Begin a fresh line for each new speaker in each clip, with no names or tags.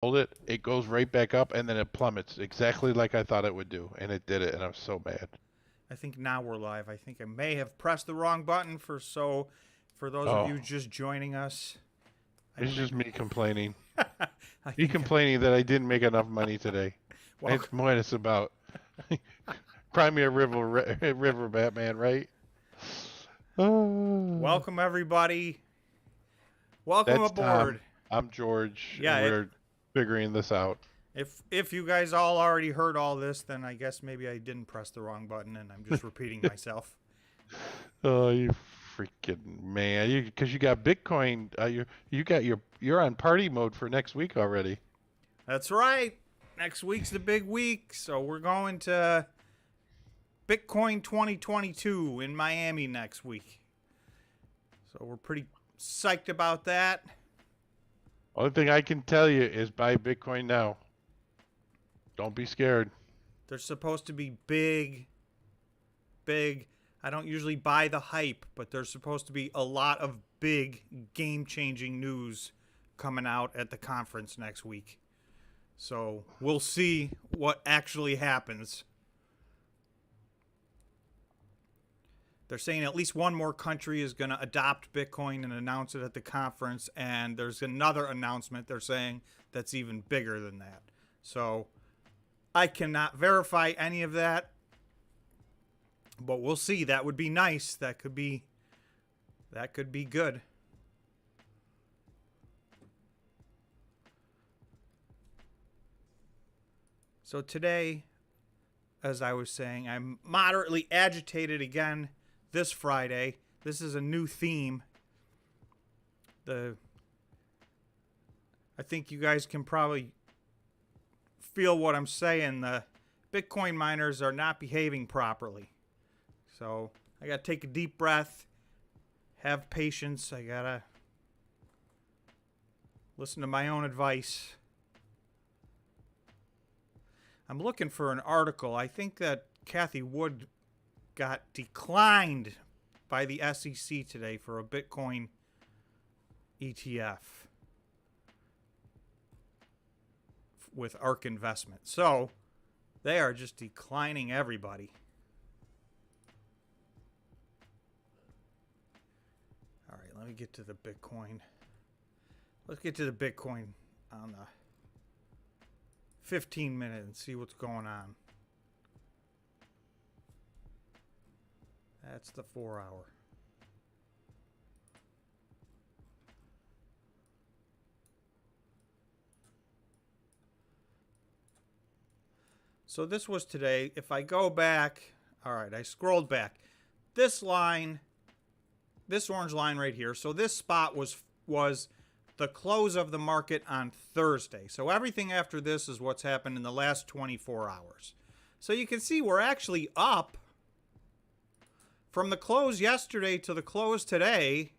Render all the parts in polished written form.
hold it, it goes right back up and then it plummets exactly like I thought it would do, and it did it, and I'm so mad.
I think now we're live. I think I may have pressed the wrong button for those of
Oh,
you just joining us. I
it's
believe
just me complaining.
I
Me
think
complaining that I didn't make enough money today. That's
welcome
what it's about. Cry me a river, Batman, right? Oh,
welcome everybody. Welcome
that's Tom.
aboard.
I'm George, and
Yeah,
we're figuring this out.
if you guys all already heard all this, then I guess maybe I didn't press the wrong button and I'm just repeating myself.
Oh, you freaking man! Because you got Bitcoin. You're on party mode for next week already.
That's right. Next week's the big week, so we're going to Bitcoin 2022 in Miami next week. So we're pretty psyched about that.
Only thing I can tell you is buy Bitcoin now. Don't be scared.
They're supposed to be big, big. I don't usually buy the hype, but there's supposed to be a lot of big game changing news coming out at the conference next week. So we'll see what actually happens. They're saying at least one more country is going to adopt Bitcoin and announce it at the conference. And there's another announcement they're saying that's even bigger than that. So I cannot verify any of that, but we'll see. That would be nice. That could be good. So today, as I was saying, I'm moderately agitated again this Friday. This is a new theme. I think you guys can probably feel what I'm saying. The Bitcoin miners are not behaving properly. So I got to take a deep breath, have patience. I got to listen to my own advice. I'm looking for an article. I think that Kathy Wood got declined by the SEC today for a Bitcoin ETF with ARK Investment. So they are just declining everybody. All right, let me get to the Bitcoin. Let's get to the Bitcoin on the 15-minute and see what's going on. That's the 4-hour. So this was today. If I go back, all right, I scrolled back. This line, this orange line right here. So this spot was the close of the market on Thursday. So everything after this is what's happened in the last 24 hours. So you can see we're actually up from the close yesterday to the close today.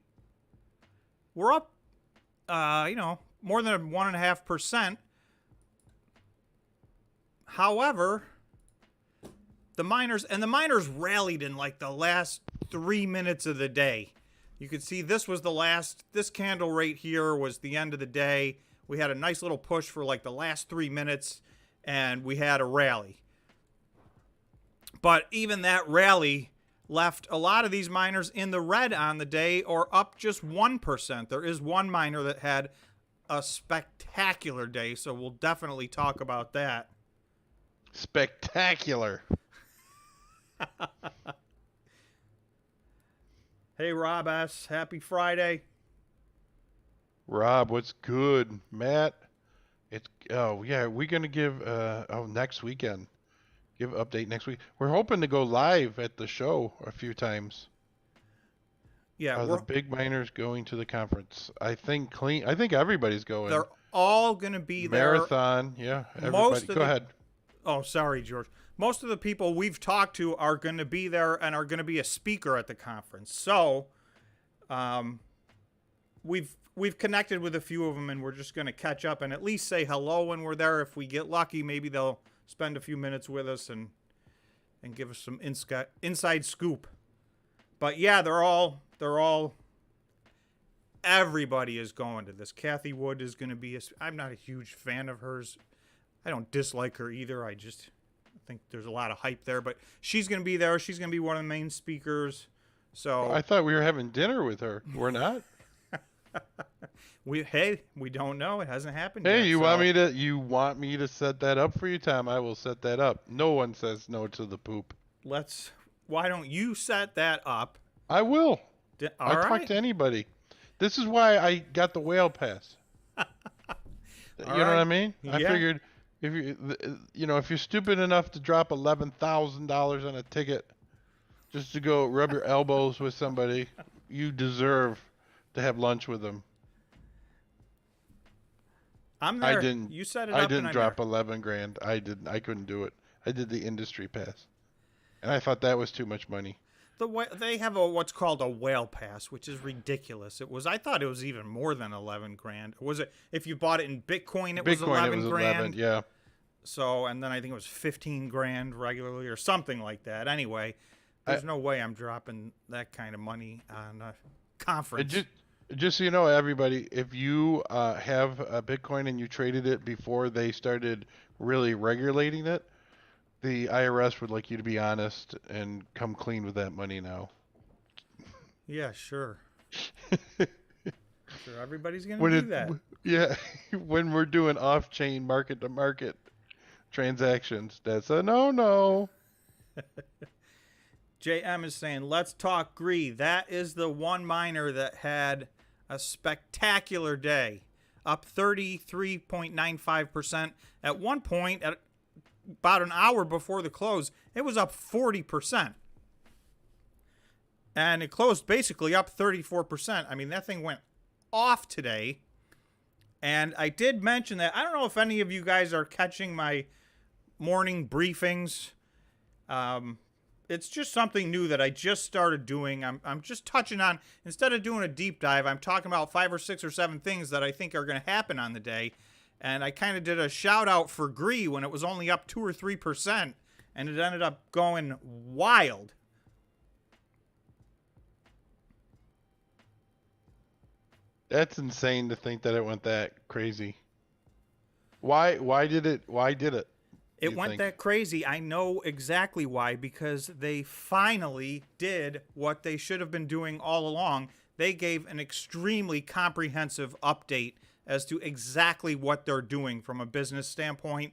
We're up, more than 1.5%. However, the miners rallied in like the last 3 minutes of the day. You can see this candle right here was the end of the day. We had a nice little push for like the last 3 minutes and we had a rally. But even that rally left a lot of these miners in the red on the day or up just 1%. There is one miner that had a spectacular day, so we'll definitely talk about that.
Spectacular.
Hey, Rob S. Happy Friday.
Rob, what's good? Matt, we're gonna give next weekend. Give an update next week. We're hoping to go live at the show a few times.
Yeah,
Are the big miners going to the conference? I think everybody's going.
They're all going to be
Marathon,
there.
yeah, everybody. Go ahead.
Oh, sorry, George. Most of the people we've talked to are going to be there and are going to be a speaker at the conference. So, we've connected with a few of them, and we're just going to catch up and at least say hello when we're there. If we get lucky, maybe they'll spend a few minutes with us and give us some inside scoop. But yeah, they're all everybody is going to this. Kathy Wood is going to be. I'm not a huge fan of hers. I don't dislike her either. I just think there's a lot of hype there. But she's going to be there. She's going to be one of the main speakers. So
I thought we were having dinner with her. We're not.
we don't know. It hasn't happened
Hey,
yet.
you want me to set that up for you, Tom? I will set that up. No one says no to the poop.
Why don't you set that up?
I will.
All right.
Talk to anybody. This is why I got the whale pass. You know what I mean?
Yeah.
I figured if if you're stupid enough to drop $11,000 on a ticket just to go rub your elbows with somebody, you deserve to have lunch with them.
I'm there.
I didn't.
You set it
I
up.
didn't
and
drop
I'm
11 grand. I didn't. I couldn't do it. I did the industry pass, and I thought that was too much money.
They have what's called a whale pass, which is ridiculous. I thought it was even more than 11 grand. Was it? If you bought it in Bitcoin, was 11 grand.
11, yeah.
So, and then I think it was 15 grand regularly or something like that. Anyway, there's no way I'm dropping that kind of money on a conference.
Just so you know, everybody, if you have a Bitcoin and you traded it before they started really regulating it, the IRS would like you to be honest and come clean with that money now.
Yeah, sure. Sure, everybody's going to do that.
Yeah, when we're doing off-chain market-to-market transactions, that's a no-no.
JM is saying, let's talk GREE. That is the one miner that had a spectacular day, up 33.95%. At one point, at about an hour before the close, it was up 40%. And it closed basically up 34%. I mean, that thing went off today. And I did mention that. I don't know if any of you guys are catching my morning briefings. It's just something new that I just started doing. I'm just touching on, instead of doing a deep dive, I'm talking about 5 or 6 or 7 things that I think are going to happen on the day. And I kind of did a shout out for GREE when it was only up 2 or 3%, and it ended up going wild.
That's insane to think that it went that crazy. Why did it?
It went that crazy. I know exactly why, because they finally did what they should have been doing all along. They gave an extremely comprehensive update as to exactly what they're doing from a business standpoint,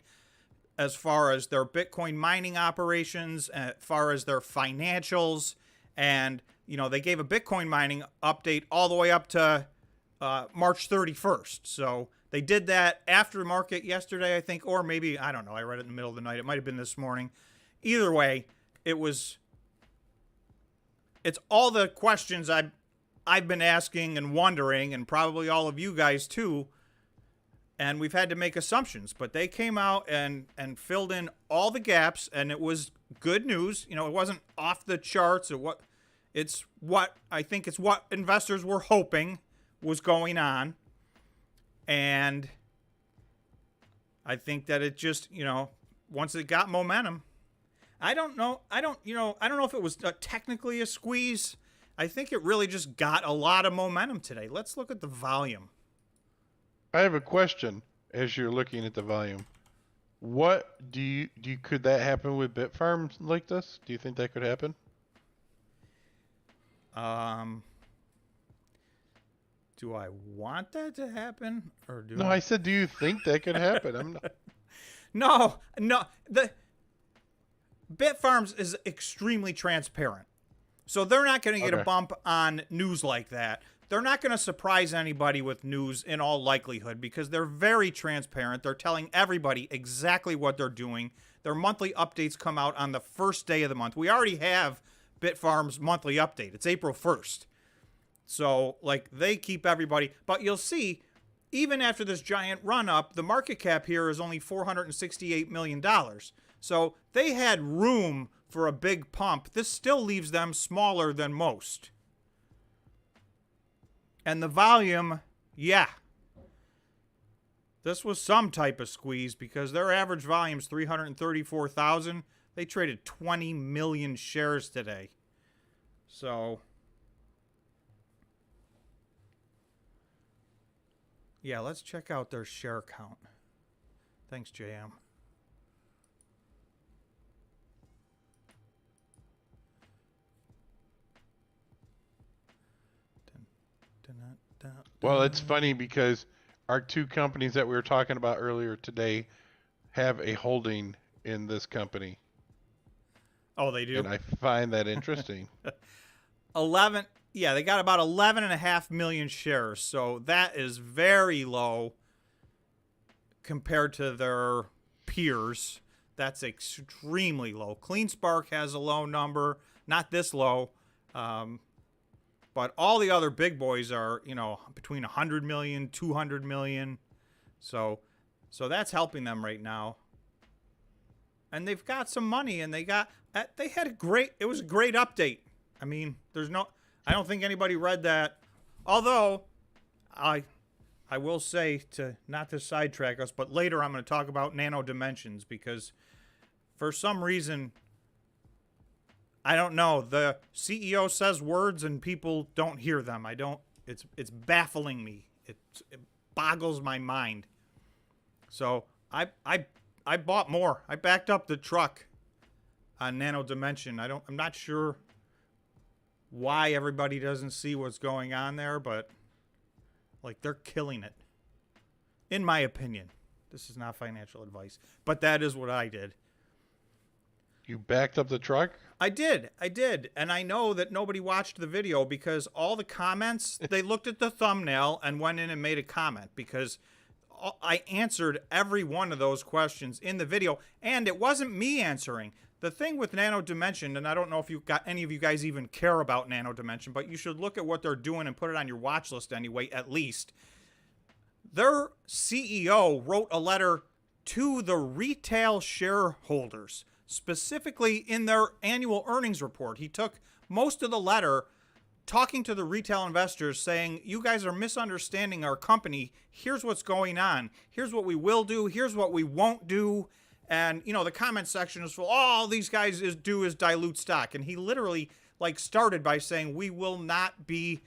as far as their Bitcoin mining operations, as far as their financials. And, they gave a Bitcoin mining update all the way up to March 31st. So they did that after market yesterday, I think, or maybe, I don't know, I read it in the middle of the night. It might have been this morning. Either way, it's all the questions I've been asking and wondering, and probably all of you guys too, and we've had to make assumptions. But they came out and filled in all the gaps, and it was good news. It wasn't off the charts. It's what investors were hoping was going on. And I think that it just, once it got momentum, I don't know if it was technically a squeeze. I think it really just got a lot of momentum today. Let's look at the volume.
I have a question as you're looking at the volume. What could that happen with Bitfarms like this? Do you think that could happen?
Do I want that to happen, or do
No, I said, do you think that could happen? I'm not.
No. The Bitfarms is extremely transparent. So they're not going to get a bump on news like that. They're not going to surprise anybody with news in all likelihood, because they're very transparent. They're telling everybody exactly what they're doing. Their monthly updates come out on the first day of the month. We already have Bitfarms' monthly update. It's April 1st. So, they keep everybody. But you'll see, even after this giant run-up, the market cap here is only $468 million. So they had room for a big pump. This still leaves them smaller than most. And the volume, yeah. This was some type of squeeze, because their average volume is 334,000. They traded 20 million shares today. So Yeah, let's check out their share count. Thanks, JM.
Well, it's funny because our two companies that we were talking about earlier today have a holding in this company,
Oh, they do?
and I find that interesting.
11. Yeah, they got about 11.5 million shares. So that is very low compared to their peers. That's extremely low. CleanSpark has a low number, not this low. But all the other big boys are, between 100 million, 200 million. So that's helping them right now. And they've got some money, and it was a great update. I mean, I don't think anybody read that. Although, I will say, not to sidetrack us, but later I'm going to talk about nano dimensions, because for some reason, I don't know, the CEO says words and people don't hear them. It's baffling me. It boggles my mind. So I bought more. I backed up the truck on nano dimension. I'm not sure why everybody doesn't see what's going on there, but they're killing it. In my opinion. This is not financial advice, but that is what I did.
You backed up the truck?
I did. And I know that nobody watched the video because all the comments, they looked at the thumbnail and went in and made a comment, because I answered every one of those questions in the video, and it wasn't me answering. The thing with Nano Dimension, and I don't know if any of you guys even care about Nano Dimension, but you should look at what they're doing and put it on your watch list anyway, at least. Their CEO wrote a letter to the retail shareholders, specifically in their annual earnings report. He took most of the letter talking to the retail investors, saying, you guys are misunderstanding our company. Here's what's going on. Here's what we will do. Here's what we won't do. And, the comment section is full, all these guys do is dilute stock. And he literally started by saying, we will not be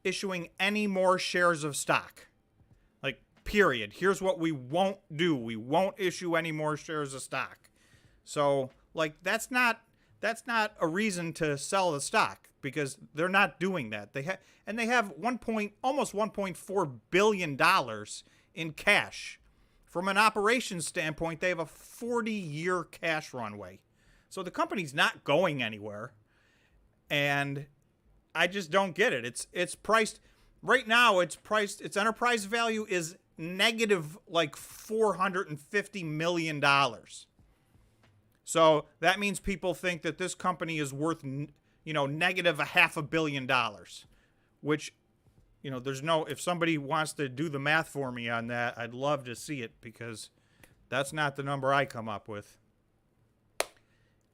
issuing any more shares of stock. Period. Here's what we won't do. We won't issue any more shares of stock. So, that's not a reason to sell the stock, because they're not doing that. They have almost $1.4 billion in cash. From an operations standpoint, they have a 40-year cash runway. So the company's not going anywhere. And I just don't get it. It's priced right now, its enterprise value is negative $450 million. So that means people think that this company is worth, negative $500 million, which, if somebody wants to do the math for me on that, I'd love to see it, because that's not the number I come up with.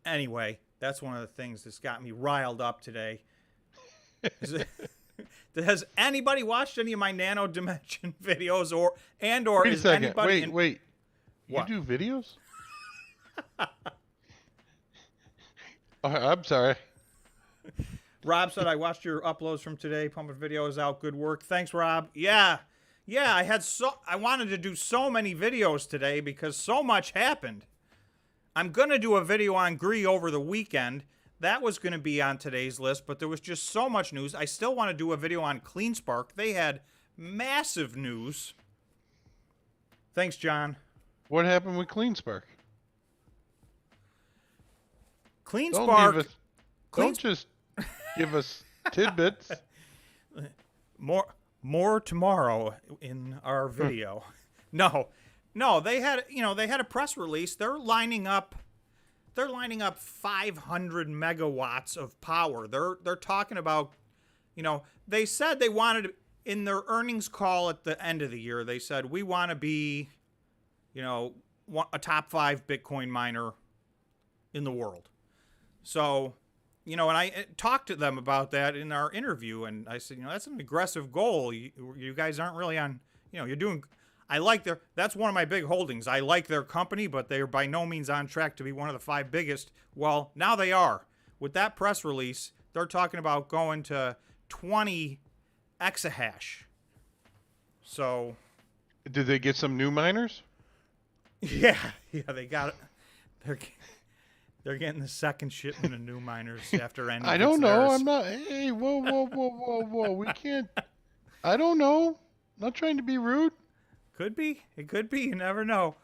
Anyway, that's one of the things that's got me riled up today. Has anybody watched any of my Nano Dimension videos, or
Wait a
is
second.
anybody
Wait.
What?
You do videos? I'm sorry.
Rob said, I watched your uploads from today. Pumping videos out. Good work. Thanks, Rob. Yeah. I wanted to do so many videos today because so much happened. I'm going to do a video on Gree over the weekend. That was going to be on today's list, but there was just so much news. I still want to do a video on CleanSpark. They had massive news. Thanks, John.
What happened with CleanSpark?
CleanSpark.
Don't just give us tidbits.
More tomorrow in our video. No, they had a press release. They're lining up 500 megawatts of power. They're talking about, they said they wanted, in their earnings call at the end of the year, they said, we want to be, a top 5 Bitcoin miner in the world. So, and I talked to them about that in our interview, and I said, that's an aggressive goal. You guys aren't really on, you're doing, that's one of my big holdings. I like their company, but they're by no means on track to be one of the 5 biggest. Well, now they are. With that press release, they're talking about going to 20 exahash. So,
Did they get some new miners?
Yeah, they got it. They're they're getting the second shipment of new miners after Eni
I
gets
don't know.
theirs.
I'm not. Hey, whoa, whoa, whoa, whoa, whoa. We can't. I don't know. Not trying to be rude.
Could be. It could be. You never know.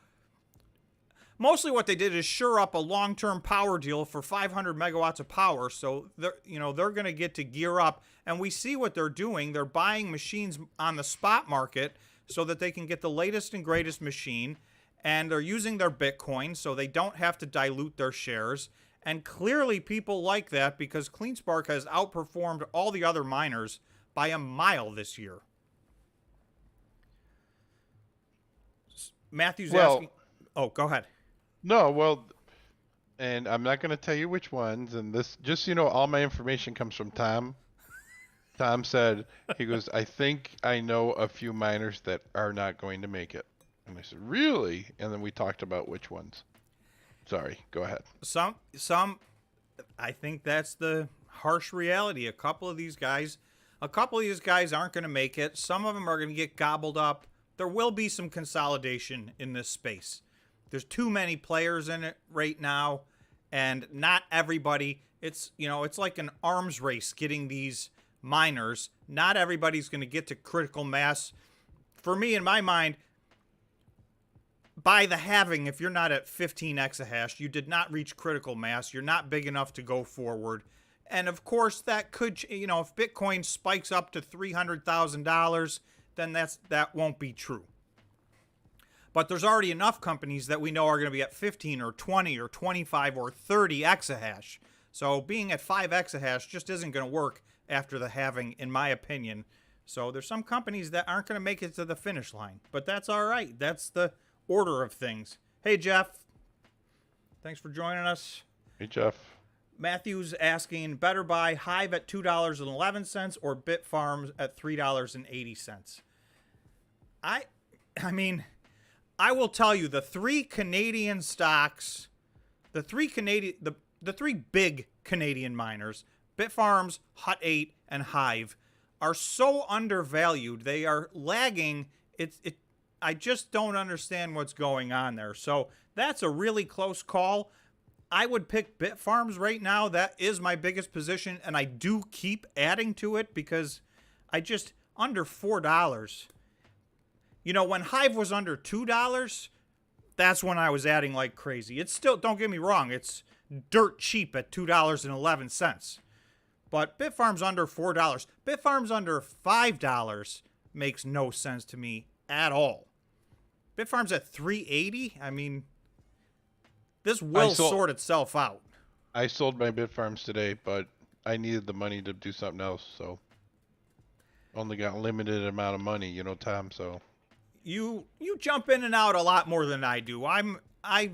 Mostly what they did is shore up a long-term power deal for 500 megawatts of power. So they're going to get to gear up, and we see what they're doing. They're buying machines on the spot market so that they can get the latest and greatest machine, and they're using their Bitcoin so they don't have to dilute their shares. And clearly people like that because CleanSpark has outperformed all the other miners by a mile this year. Matthew's asking. Oh, go ahead.
No, well, and I'm not going to tell you which ones. And this, just so you know, all my information comes from Tom. Tom said, he goes, I think I know a few miners that are not going to make it. And I said, really? And then we talked about which ones. Sorry, go ahead.
Some, I think that's the harsh reality. A couple of these guys aren't going to make it. Some of them are going to get gobbled up. There will be some consolidation in this space. There's too many players in it right now, and not everybody. It's like an arms race getting these miners. Not everybody's going to get to critical mass. For me, in my mind, by the halving, if you're not at 15 exahash, you did not reach critical mass. You're not big enough to go forward. And of course, that could, if Bitcoin spikes up to $300,000, then that won't be true. But there's already enough companies that we know are going to be at 15 or 20 or 25 or 30 exahash. So being at 5 exahash just isn't going to work after the halving, in my opinion. So there's some companies that aren't going to make it to the finish line. But that's all right. That's the order of things. Hey, Jeff. Thanks for joining us.
Hey, Jeff.
Matthew's asking, better buy Hive at $2.11 or Bitfarms at $3.80. I mean, I will tell you, the three Canadian stocks, the three big Canadian miners, Bitfarms, Hut 8, and Hive, are so undervalued. They are lagging. I just don't understand what's going on there. So that's a really close call. I would pick Bitfarms right now. That is my biggest position, and I do keep adding to it because under $4. When Hive was under $2, that's when I was adding like crazy. It's still, don't get me wrong, it's dirt cheap at $2.11. But Bitfarms under $4. Bitfarms under $5 makes no sense to me at all. Bitfarms at $3.80? I mean, this will sort itself out.
I sold my Bitfarms today, but I needed the money to do something else, so only got a limited amount of money, Tom, so.
You jump in and out a lot more than I do. I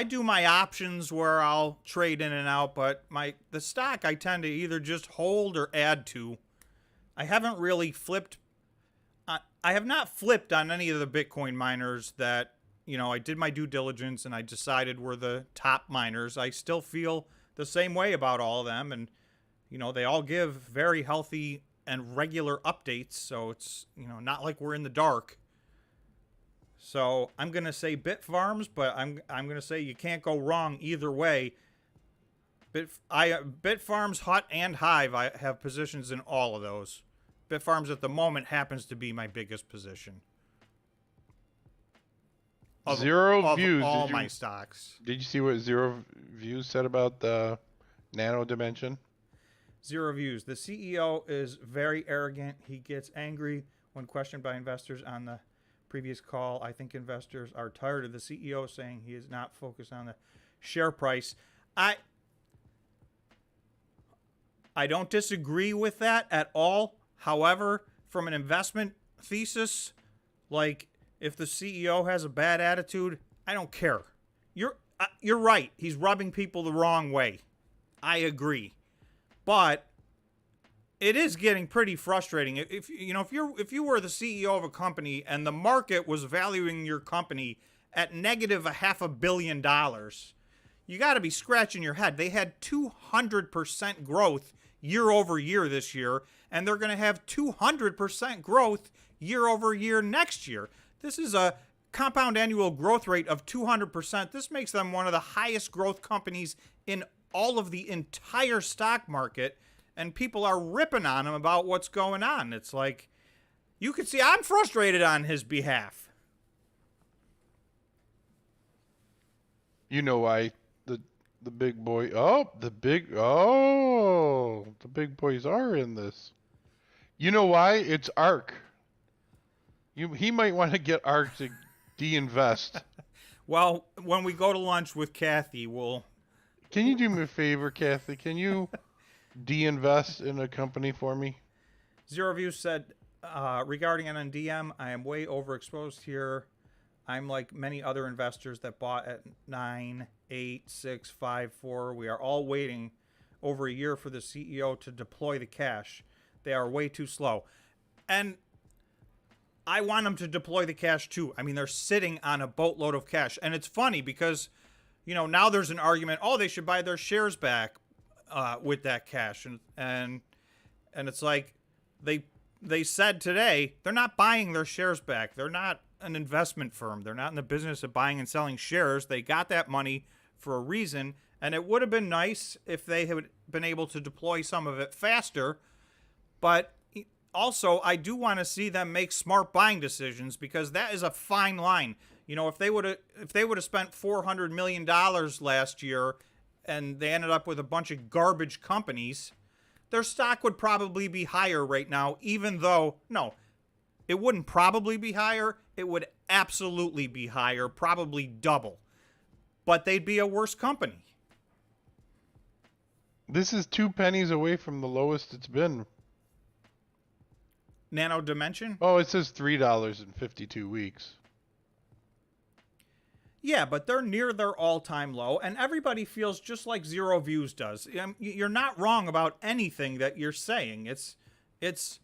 do my options where I'll trade in and out, but the stock I tend to either just hold or add to. I haven't really flipped. I have not flipped on any of the Bitcoin miners that, I did my due diligence and I decided were the top miners. I still feel the same way about all of them, and they all give very healthy and regular updates, so it's not like we're in the dark. So I'm gonna say Bitfarms, but I'm gonna say you can't go wrong either way. Bitfarms, Hut, and Hive, I have positions in all of those. Bitfarms at the moment happens to be my biggest position.
Zero views.
All my stocks.
Did you see what Zero Views said about the nano dimension?
Zero Views. The CEO is very arrogant. He gets angry when questioned by investors on the previous call. I think investors are tired of the CEO saying he is not focused on the share price. I don't disagree with that at all. However, from an investment thesis, like if the CEO has a bad attitude, I don't care. You're right. He's rubbing people the wrong way. I agree. But it is getting pretty frustrating. If you were the CEO of a company and the market was valuing your company at negative $500 million, you got to be scratching your head. They had 200% growth year over year this year, and they're going to have 200% growth year over year next year. This is a compound annual growth rate of 200%. This makes them one of the highest growth companies in all of the entire stock market, and people are ripping on him about what's going on. It's like, you could see I'm frustrated on his behalf.
You know why the big boy the big boys are in this. You know why? It's ARK. He might want to get ARK to de-invest.
Well, when we go to lunch with Kathy, we'll...
Can you do me a favor, Kathy? Can you de-invest in a company for me?
Zero Views said, regarding NNDM, I am way overexposed here. I'm like many other investors that bought at 9, 8, 6, 5, 4. We are all waiting over a year for the CEO to deploy the cash. They are way too slow. And I want them to deploy the cash too. I mean, they're sitting on a boatload of cash. And it's funny because, you know, now there's an argument, oh, they should buy their shares back with that cash. And it's like they said today they're not buying their shares back. They're not an investment firm. They're not in the business of buying and selling shares. They got that money for a reason, and it would have been nice if they had been able to deploy some of it faster. But also, I do want to see them make smart buying decisions, because that is a fine line. You know, if they would have spent $400 million last year and they ended up with a bunch of garbage companies, their stock would probably be higher right now, even though, no, it wouldn't probably be higher. It would absolutely be higher, probably double. But they'd be a worse company.
This is 2 pennies away from the lowest it's been.
Nano Dimension?
Oh, it says $3 in 52 weeks.
Yeah, but they're near their all-time low, and everybody feels just like Zero Views does. You're not wrong about anything that you're saying. It's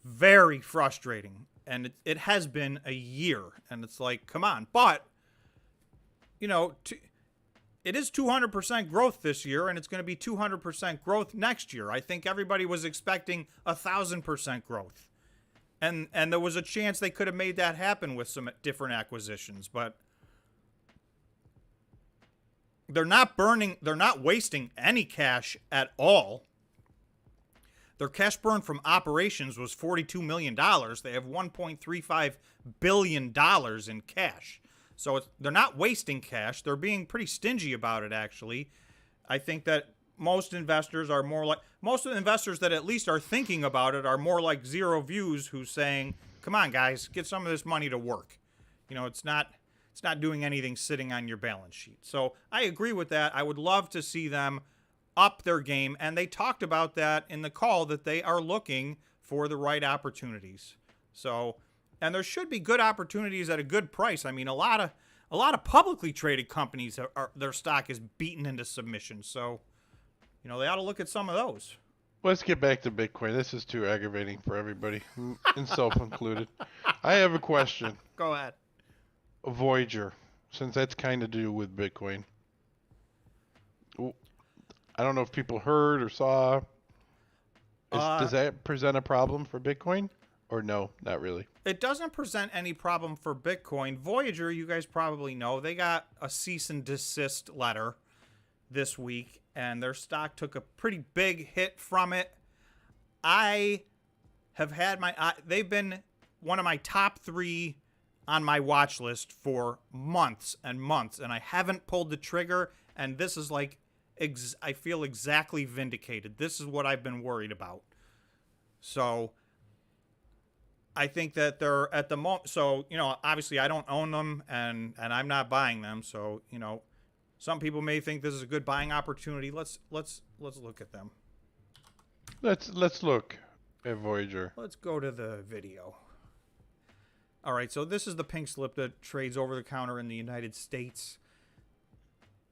very frustrating, and it has been a year, and it's like, come on. But, you know, it is 200% growth this year, and it's going to be 200% growth next year. I think everybody was expecting 1,000% growth. And there was a chance they could have made that happen with some different acquisitions, but they're not wasting any cash at all. Their cash burn from operations was $42 million. They have $1.35 billion in cash. So they're not wasting cash. They're being pretty stingy about it, actually. I think that most investors are more like, most of the investors that at least are thinking about it are more like Zero Views, who's saying, come on, guys, get some of this money to work. You know, it's not doing anything sitting on your balance sheet. So I agree with that. I would love to see them up their game. And they talked about that in the call, that they are looking for the right opportunities. So, and there should be good opportunities at a good price. I mean, a lot of publicly traded companies their stock is beaten into submission. So, you know, they ought to look at some of those.
Let's get back to Bitcoin. This is too aggravating for everybody, self included. I have a question.
Go ahead.
Voyager, since that's kind of to do with Bitcoin. I don't know if people heard or saw. Does that present a problem for Bitcoin? Or no, not really.
It doesn't present any problem for Bitcoin. Voyager, you guys probably know, they got a cease and desist letter this week, and their stock took a pretty big hit from it. I have had they've been one of my top 3 on my watch list for months and months, and I haven't pulled the trigger, and this is like, I feel exactly vindicated. This is what I've been worried about. So I think that they're at the moment, so, you know, obviously I don't own them, and I'm not buying them, so, you know, some people may think this is a good buying opportunity. Let's look at them.
Let's look at Voyager.
Let's go to the video. All right, so this is the pink slip that trades over the counter in the United States.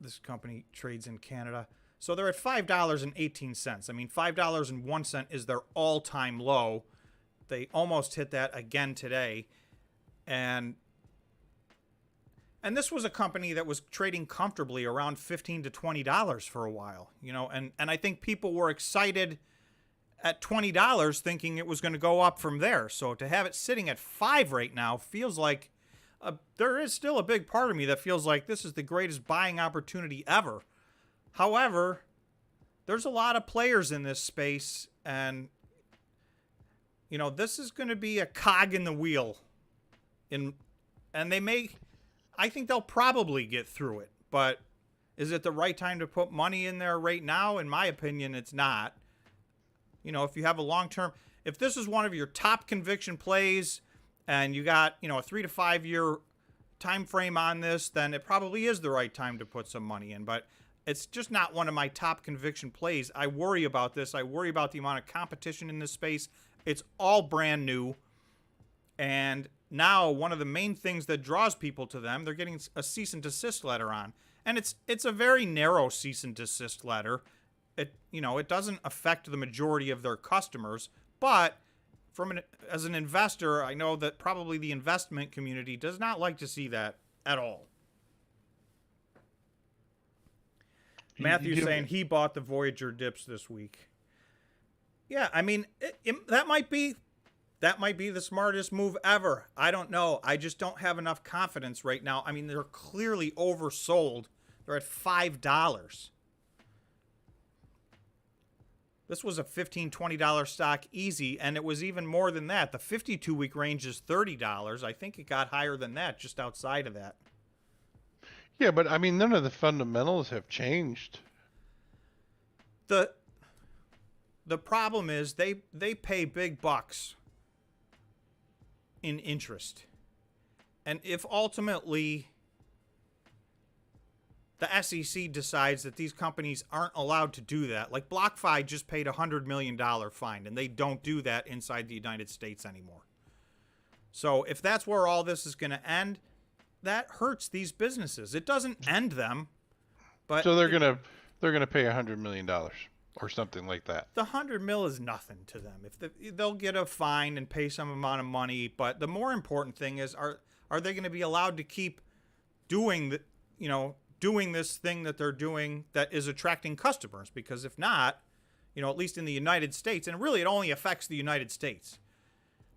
This company trades in Canada. So they're at $5.18. I mean, $5.01 is their all-time low. They almost hit that again today. And this was a company that was trading comfortably around $15 to $20 for a while, you know, and I think people were excited at $20 thinking it was going to go up from there. So to have it sitting at 5 right now feels like there is still a big part of me that feels like this is the greatest buying opportunity ever. However, there's a lot of players in this space, and this is going to be a cog in the wheel. And I think they'll probably get through it, but is it the right time to put money in there right now? In my opinion, it's not. If you have a long-term, if this is one of your top conviction plays and you got, a 3 to 5 year time frame on this, then it probably is the right time to put some money in. But it's just not one of my top conviction plays. I worry about this. I worry about the amount of competition in this space. It's all brand new. And now one of the main things that draws people to them, they're getting a cease and desist letter on. And it's a very narrow cease and desist letter. It doesn't affect the majority of their customers, but as an investor, I know that probably the investment community does not like to see that at all. Matthew's saying he bought the Voyager dips this week. Yeah, I mean, that might be the smartest move ever. I don't know. I just don't have enough confidence right now. I mean, they're clearly oversold. They're at $5. This was a $15, $20 stock easy, and it was even more than that. The 52-week range is $30. I think it got higher than that, just outside of that.
Yeah, but I mean, none of the fundamentals have changed.
The problem is they pay big bucks in interest. And if ultimately the SEC decides that these companies aren't allowed to do that, like BlockFi just paid a $100 million fine, and they don't do that inside the United States anymore. So if that's where all this is going to end, that hurts these businesses. It doesn't end them, but
so they're gonna pay $100 million or something like that.
The $100 million is nothing to them. They'll get a fine and pay some amount of money, but the more important thing is, are they going to be allowed to keep doing this thing that they're doing that is attracting customers? Because if not, at least in the United States, and really it only affects the United States.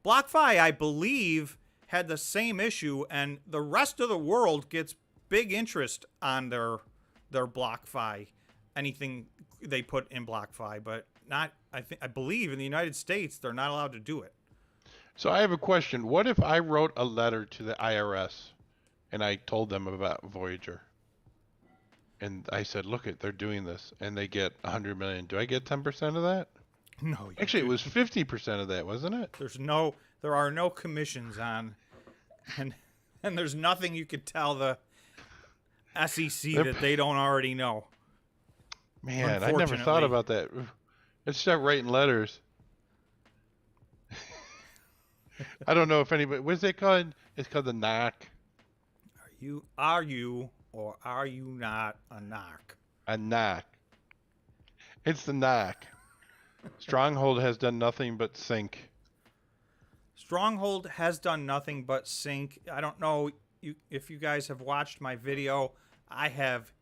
BlockFi, I believe, had the same issue, and the rest of the world gets big interest on their BlockFi, anything they put in BlockFi, but not. I believe in the United States they're not allowed to do it.
So I have a question. What if I wrote a letter to the IRS and I told them about Voyager? And I said, look, they're doing this, and they get $100 million. Do I get 10% of that?
No.
Actually, it was 50% of that, wasn't it?
There are no commissions on, and there's nothing you could tell the SEC that they don't already know.
Man, I never thought about that. Let's start writing letters. I don't know if anybody. What's it called? It's called the knock.
Are you or are you not a knock?
A knock. It's the knock. Stronghold has done nothing but sink.
Stronghold has done nothing but sink. I don't know if you guys have watched my video. I have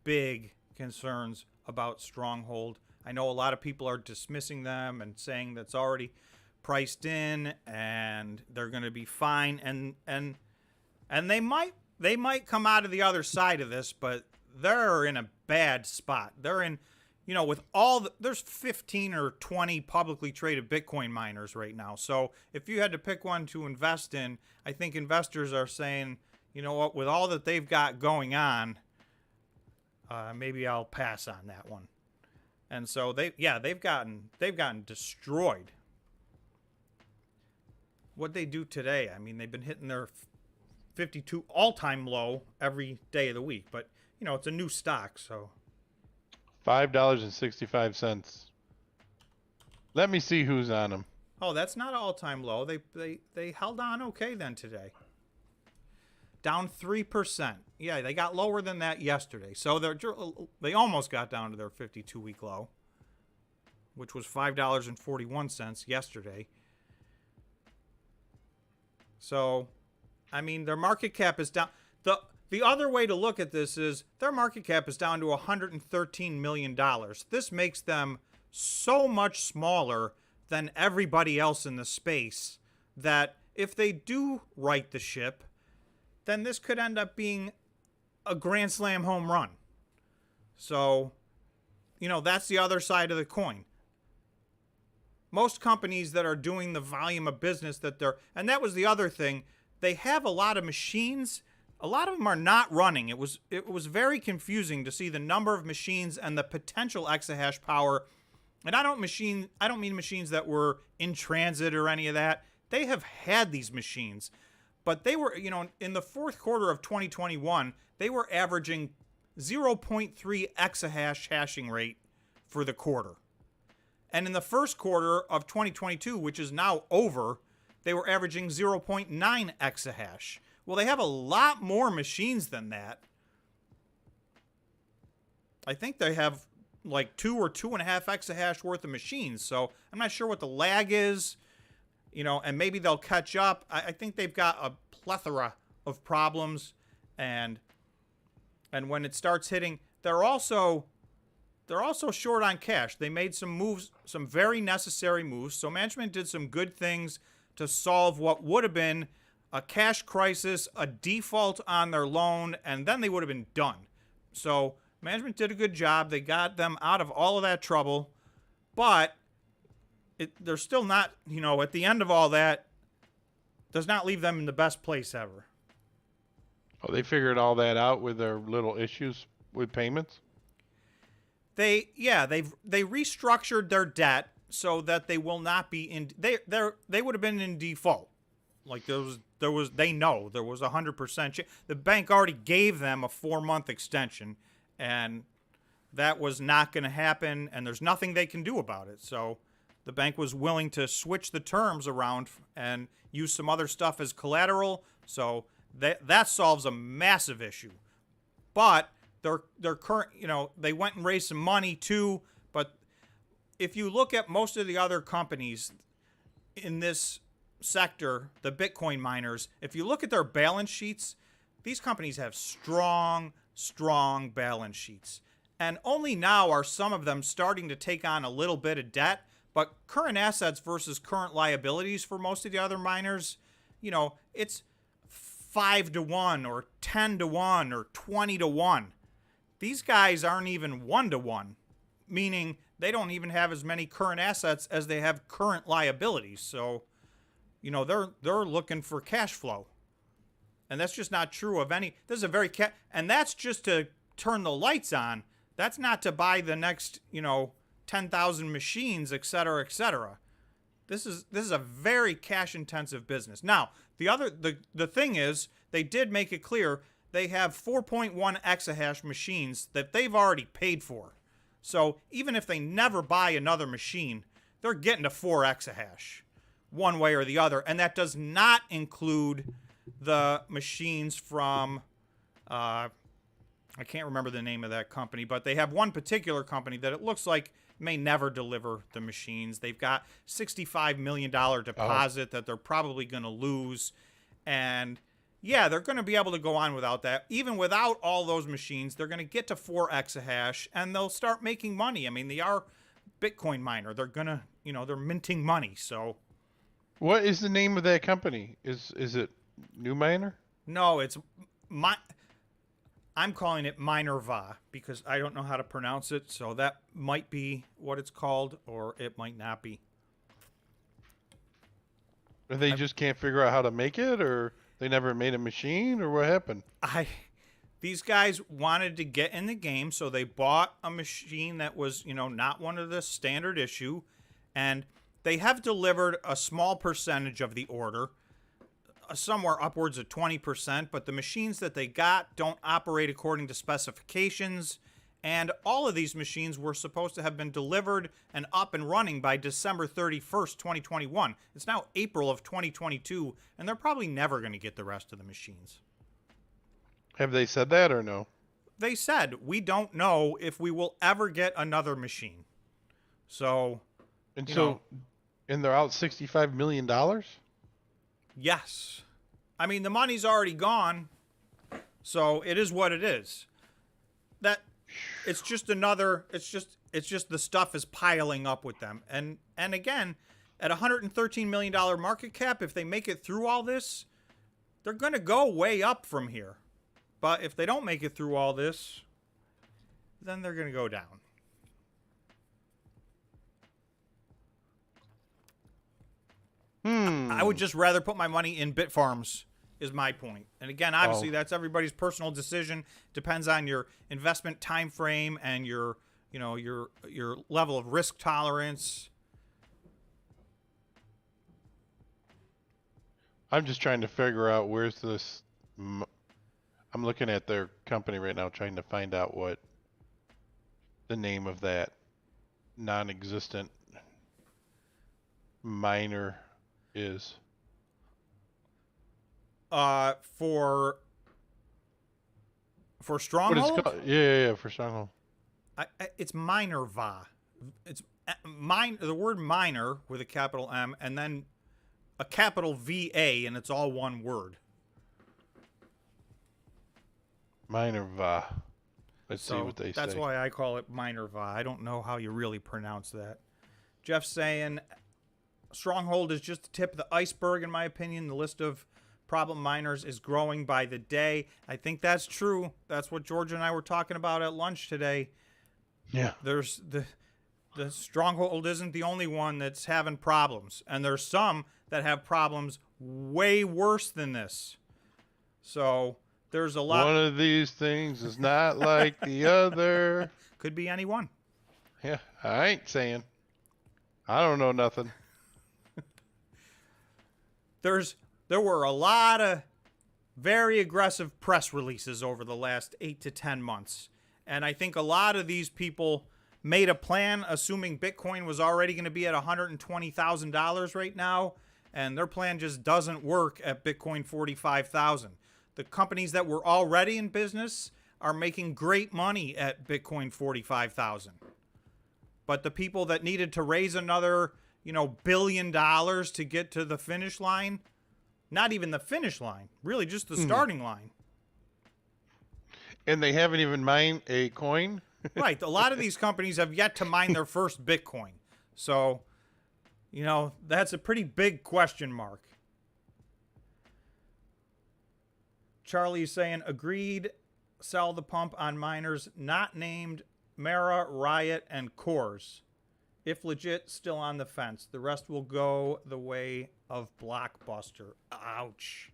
big concerns about Stronghold. I know a lot of people are dismissing them and saying that's already priced in and they're going to be fine, and they might come out of the other side of this, but they're in a bad spot. They're in, with there's 15 or 20 publicly traded Bitcoin miners right now. So if you had to pick one to invest in, I think investors are saying, you know what, with all that they've got going on, maybe I'll pass on that one. And so they've gotten destroyed. What'd they do today? I mean, they've been hitting their 52 all-time low every day of the week, but it's a new stock, so
$5.65. Let me see who's on them.
Oh, that's not an all-time low. They held on okay then today. Down 3%. Yeah, they got lower than that yesterday. So they almost got down to their 52-week low, which was $5.41 yesterday. So, I mean, their market cap is down. The other way to look at this is their market cap is down to $113 million. This makes them so much smaller than everybody else in the space that if they do right the ship, then this could end up being a Grand Slam home run. So, that's the other side of the coin. Most companies that are doing the volume of business and that was the other thing, they have a lot of machines. A lot of them are not running. It was very confusing to see the number of machines and the potential exahash power. And I don't mean machines that were in transit or any of that. They have had these machines, but they were, in the fourth quarter of 2021, they were averaging 0.3 exahash hashing rate for the quarter. And in the first quarter of 2022, which is now over, they were averaging 0.9 exahash. Well, they have a lot more machines than that. I think they have like 2 or 2.5 exahash worth of machines. So I'm not sure what the lag is, and maybe they'll catch up. I think they've got a plethora of problems, and when it starts hitting, they're also short on cash. They made some moves, some very necessary moves. So management did some good things to solve what would have been a cash crisis, a default on their loan, and then they would have been done. So management did a good job. They got them out of all of that trouble, but they're still not, at the end of all that, does not leave them in the best place ever.
Oh, they figured all that out with their little issues with payments?
They restructured their debt so that they will not be in they would have been in default. Like there was they know there was 100%. The bank already gave them a 4-month extension, and that was not going to happen, and there's nothing they can do about it. So the bank was willing to switch the terms around and use some other stuff as collateral. So that solves a massive issue. But their current, they went and raised some money too. But if you look at most of the other companies in this sector, the Bitcoin miners, if you look at their balance sheets, these companies have strong balance sheets. And only now are some of them starting to take on a little bit of debt. But current assets versus current liabilities for most of the other miners, it's 5-to-1 or 10-to-1 or 20-to-1. These guys aren't even 1-to-1, meaning they don't even have as many current assets as they have current liabilities. So, they're looking for cash flow. And that's just not true of any. This is a very and that's just to turn the lights on. That's not to buy the next, 10,000 machines, et cetera, et cetera. This is a very cash intensive business. Now, the thing is, they did make it clear they have 4.1 exahash machines that they've already paid for. So even if they never buy another machine, they're getting to 4 exahash one way or the other. And that does not include the machines from, I can't remember the name of that company, but they have one particular company that it looks like may never deliver the machines. They've got $65 million deposit that they're probably going to lose. And yeah, they're going to be able to go on without that. Even without all those machines, they're going to get to 4 exahash and they'll start making money. I mean, they are Bitcoin miner. They're going to, they're minting money. So
what is the name of that company? Is it New Miner?
No, I'm calling it Minerva because I don't know how to pronounce it. So that might be what it's called, or it might not be.
They just can't figure out how to make it, or they never made a machine, or what happened?
These guys wanted to get in the game, so they bought a machine that was, not one of the standard issue, and they have delivered a small percentage of the order, somewhere upwards of 20%, but the machines that they got don't operate according to specifications, and all of these machines were supposed to have been delivered and up and running by December 31st, 2021. It's now April of 2022, and they're probably never going to get the rest of the machines.
Have they said that or no?
They said, we don't know if we will ever get another machine. So,
and they're out $65 million?
Yes. I mean, the money's already gone, so it is what it is. It's just another. It's just the stuff is piling up with them. And again, at $113 million market cap, if they make it through all this, they're going to go way up from here. But if they don't make it through all this, then they're going to go down. I would just rather put my money in Bitfarms, is my point. And again, obviously, that's everybody's personal decision. Depends on your investment time frame and your level of risk tolerance.
I'm just trying to figure out where's this. I'm looking at their company right now, trying to find out what the name of that non-existent miner is.
For Stronghold?
What is it called? Yeah, for Stronghold.
It's Minerva. It's the word miner with a capital M and then a capital VA, and it's all one word.
Minerva. Let's see what they say.
That's why I call it Minerva. I don't know how you really pronounce that. Jeff's saying Stronghold is just the tip of the iceberg, in my opinion. The list of problem miners is growing by the day. I think that's true. That's what George and I were talking about at lunch today.
Yeah.
There's the Stronghold isn't the only one that's having problems, and there's some that have problems way worse than this. So there's a lot.
One of these things is not like the other.
Could be any one.
Yeah, I ain't saying. I don't know nothing.
There were a lot of very aggressive press releases over the last 8 to 10 months. And I think a lot of these people made a plan assuming Bitcoin was already going to be at $120,000 right now. And their plan just doesn't work at Bitcoin 45,000. The companies that were already in business are making great money at Bitcoin 45,000. But the people that needed to raise another, $1 billion to get to the finish line, not even the finish line, really just the starting line.
And they haven't even mined a coin?
Right. A lot of these companies have yet to mine their first Bitcoin. So, that's a pretty big question mark. Charlie's saying, agreed, sell the pump on miners not named Mara, Riot, and Coors. If legit, still on the fence. The rest will go the way of Blockbuster. Ouch.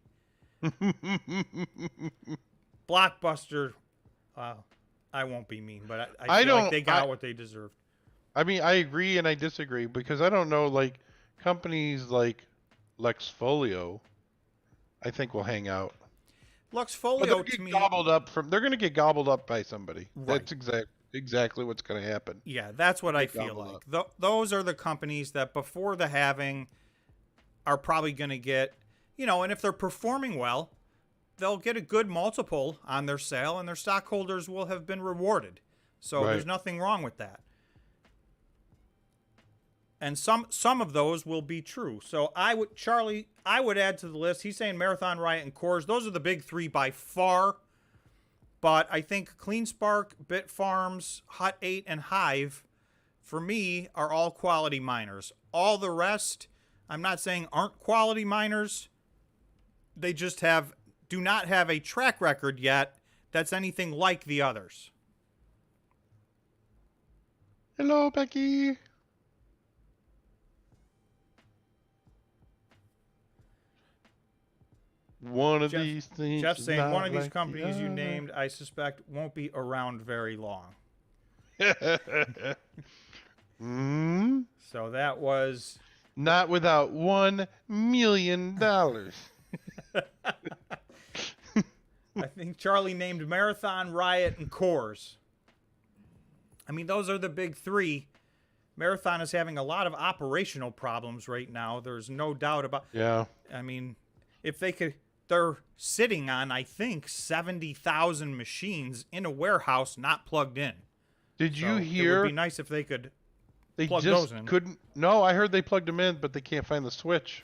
Blockbuster, I won't be mean, but I feel like they got what they deserved.
I mean, I agree and I disagree because I don't know, like, companies like Luxfolio, I think will hang out.
Luxfolio to me,
they're going to get gobbled up by somebody.
Right.
That's exactly what's going to happen.
Yeah, that's what I feel like. Those are the companies that before the halving are probably going to get, and if they're performing well, they'll get a good multiple on their sale and their stockholders will have been rewarded. So There's nothing wrong with that. And some of those will be true. So I would add to the list. He's saying Marathon, Riot, and Coors. Those are the big three by far. But I think CleanSpark, Bitfarms, Hut 8, and Hive, for me, are all quality miners. All the rest, I'm not saying aren't quality miners. They just do not have a track record yet that's anything like the others.
Hello, Becky. One of these things.
Jeff's saying one of these companies you named, I suspect, won't be around very long. So that was
not without $1 million.
I think Charlie named Marathon, Riot, and Coors. I mean, those are the big three. Marathon is having a lot of operational problems right now. There's no doubt about.
Yeah.
I mean, if they could. They're sitting on, I think, 70,000 machines in a warehouse not plugged in.
Did you hear?
It would be nice if they could plug
just
those in.
Couldn't. No, I heard they plugged them in, but they can't find the switch.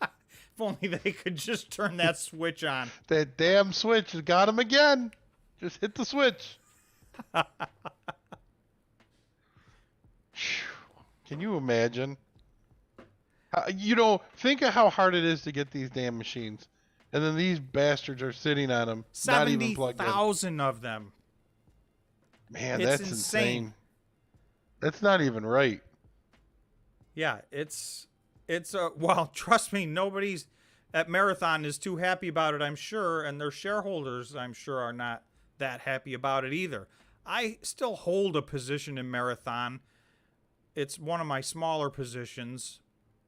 If only they could just turn that switch on.
That damn switch has got them again. Just hit the switch. Can you imagine? Think of how hard it is to get these damn machines. And then these bastards are sitting on them, not even plugged in.
70,000 of them.
Man,
It's
that's
insane.
insane. That's not even right.
Yeah, it's well, trust me, nobody's at Marathon is too happy about it, I'm sure, and their shareholders, I'm sure, are not that happy about it either. I still hold a position in Marathon. It's one of my smaller positions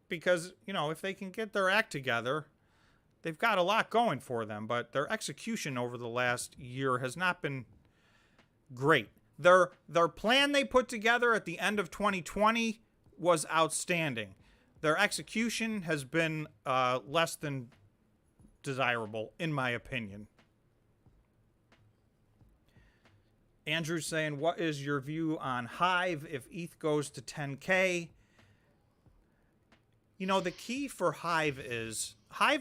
because, if they can get their act together, they've got a lot going for them, but their execution over the last year has not been great. Their plan they put together at the end of 2020 was outstanding. Their execution has been less than desirable, in my opinion. Andrew's saying, what is your view on Hive if ETH goes to 10K? The key for Hive is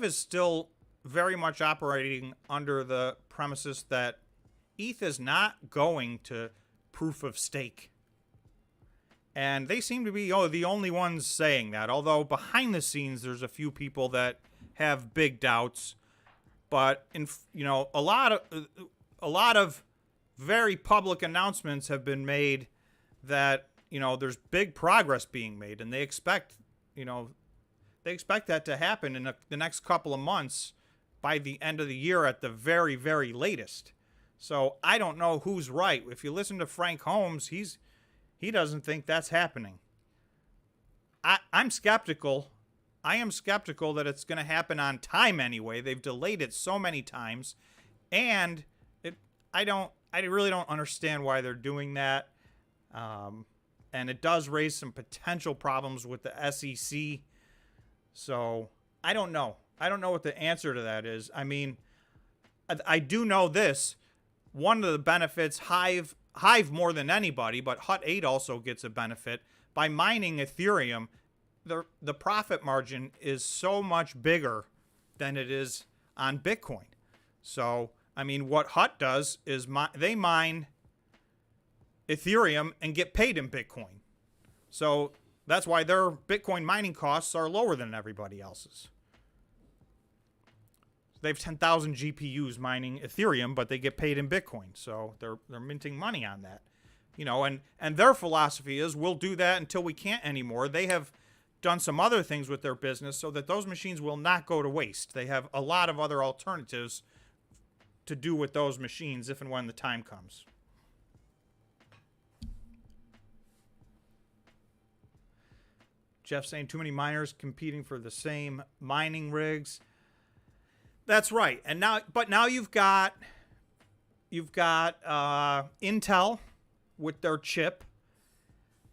still very much operating under the premises that ETH is not going to proof of stake. And they seem to be the only ones saying that, although behind the scenes there's a few people that have big doubts. But a lot of very public announcements have been made that there's big progress being made, and they expect that to happen in the next couple of months, by the end of the year at the very, very latest. So I don't know who's right. If you listen to Frank Holmes, he doesn't think that's happening. I'm skeptical. I am skeptical that it's going to happen on time anyway. They've delayed it so many times, and I really don't understand why they're doing that. And it does raise some potential problems with the SEC. So I don't know. I don't know what the answer to that is. I mean, I do know this. One of the benefits, Hive more than anybody, but Hut 8 also gets a benefit. By mining Ethereum, the profit margin is so much bigger than it is on Bitcoin. So, I mean, what Hut does is they mine Ethereum and get paid in Bitcoin. So that's why their Bitcoin mining costs are lower than everybody else's. They have 10,000 GPUs mining Ethereum, but they get paid in Bitcoin. So they're minting money on that. And their philosophy is, we'll do that until we can't anymore. They have done some other things with their business so that those machines will not go to waste. They have a lot of other alternatives to do with those machines if and when the time comes. Jeff saying too many miners competing for the same mining rigs. That's right. And now you've got Intel with their chip.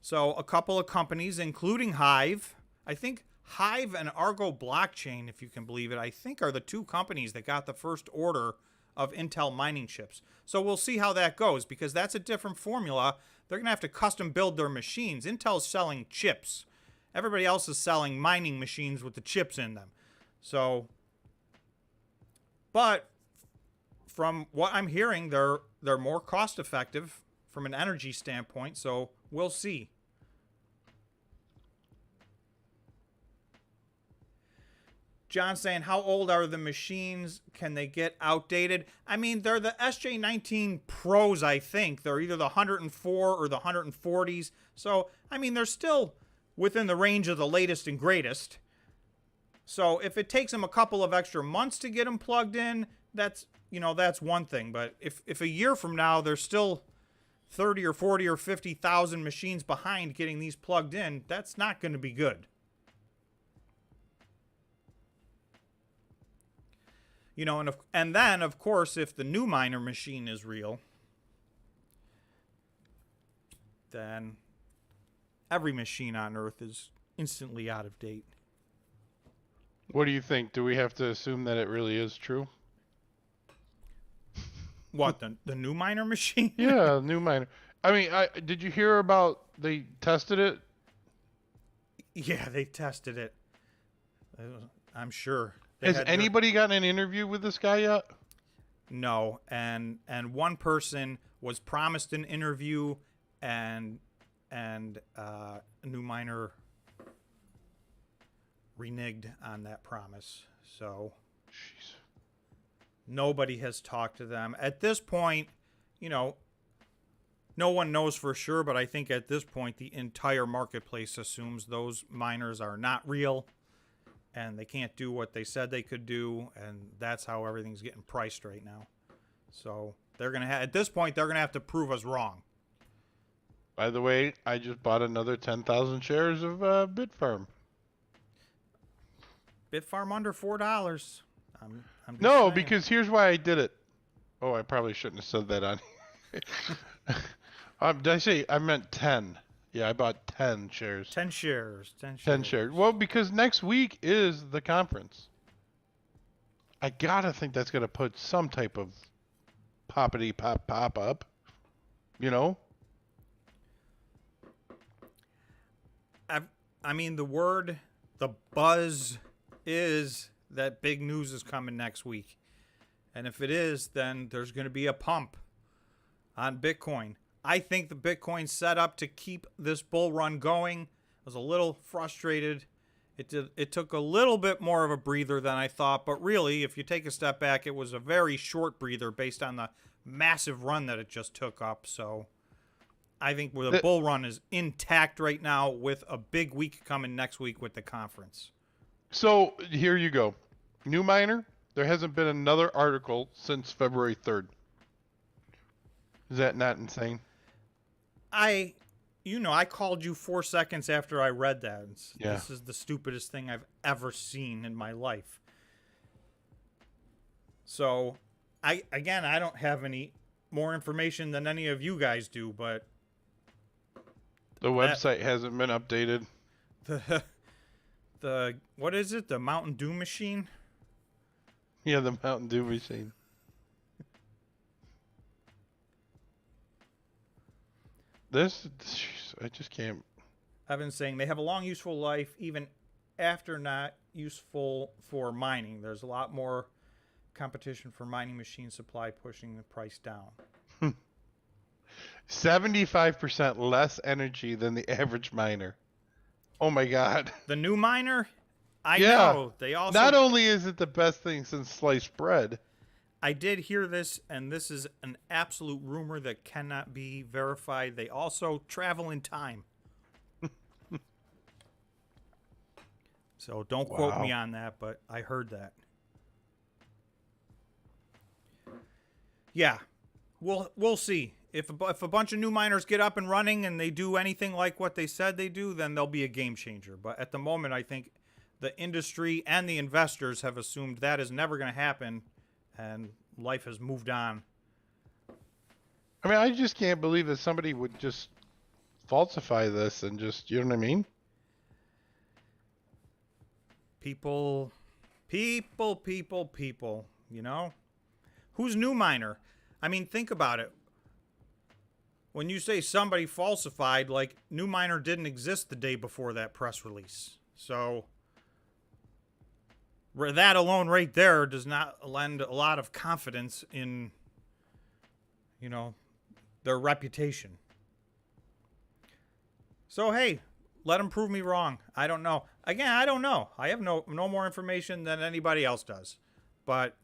So a couple of companies, including Hive. I think Hive and Argo Blockchain, if you can believe it, I think are the two companies that got the first order of Intel mining chips. So we'll see how that goes, because that's a different formula. They're going to have to custom build their machines. Intel's selling chips. Everybody else is selling mining machines with the chips in them. So, but from what I'm hearing, they're more cost effective from an energy standpoint. So we'll see. John saying, how old are the machines? Can they get outdated? I mean, they're the SJ19 Pros, I think. They're either the 104 or the 140s. So, I mean, they're still within the range of the latest and greatest. So if it takes them a couple of extra months to get them plugged in, that's one thing. But if a year from now they're still 30 or 40 or 50,000 machines behind getting these plugged in, that's not going to be good. And then, of course, if the new miner machine is real, then every machine on Earth is instantly out of date.
What do you think? Do we have to assume that it really is true?
What, the new miner machine?
Yeah, new miner. I mean, did you hear about they tested it?
Yeah, they tested it. I'm sure.
Has anybody gotten an interview with this guy yet?
no, and one person was promised an interview, and a new miner reneged on that promise. So
Jeez.
nobody has talked to them at this point. You know, no one knows for sure, but I think at this point the entire marketplace assumes those miners are not real and they can't do what they said they could do, and that's how everything's getting priced right now. So they're gonna at this point they're gonna have to prove us wrong.
By the way, I just bought another 10,000 shares of Bitfarm.
Bitfarm under $4. I'm just
No,
saying.
because here's why I did it. Oh, I probably shouldn't have said that on. Did I say I meant 10? Yeah, I bought 10 shares.
10 shares.
10 shares. Well, because next week is the conference. I gotta think that's gonna put some type of poppity pop up. You know?
I mean, the buzz is that big news is coming next week. And if it is, then there's going to be a pump on Bitcoin. I think the Bitcoin's set up to keep this bull run going. I was a little frustrated. It took a little bit more of a breather than I thought, but really, if you take a step back, it was a very short breather based on the massive run that it just took up. So I think the bull run is intact right now with a big week coming next week with the conference.
So here you go. New miner, there hasn't been another article since February 3rd. Is that not insane?
I called you 4 seconds after I read that.
Yeah.
This is the stupidest thing I've ever seen in my life. So, I don't have any more information than any of you guys do, but
The website hasn't been updated.
the what is it? The Mountain Dew machine?
Yeah, the Mountain Dew machine. I just can't.
Evan's saying they have a long useful life even after not useful for mining. There's a lot more competition for mining machine supply pushing the price down.
75% less energy than the average miner. Oh my God.
The new miner? I
Yeah.
know. They also
Not only is it the best thing since sliced bread.
I did hear this, and this is an absolute rumor that cannot be verified. They also travel in time. So don't quote me on that, but I heard that. Yeah, we'll see. If a bunch of new miners get up and running and they do anything like what they said they do, then they'll be a game changer. But at the moment, I think the industry and the investors have assumed that is never going to happen, and life has moved on.
I mean, I just can't believe that somebody would just falsify this and just, you know what I mean?
People, you know? Who's new miner? I mean, think about it. When you say somebody falsified, like, new miner didn't exist the day before that press release. So that alone right there does not lend a lot of confidence in, you know, their reputation. So, hey, let them prove me wrong. I don't know. Again, I don't know. I have no more information than anybody else does. But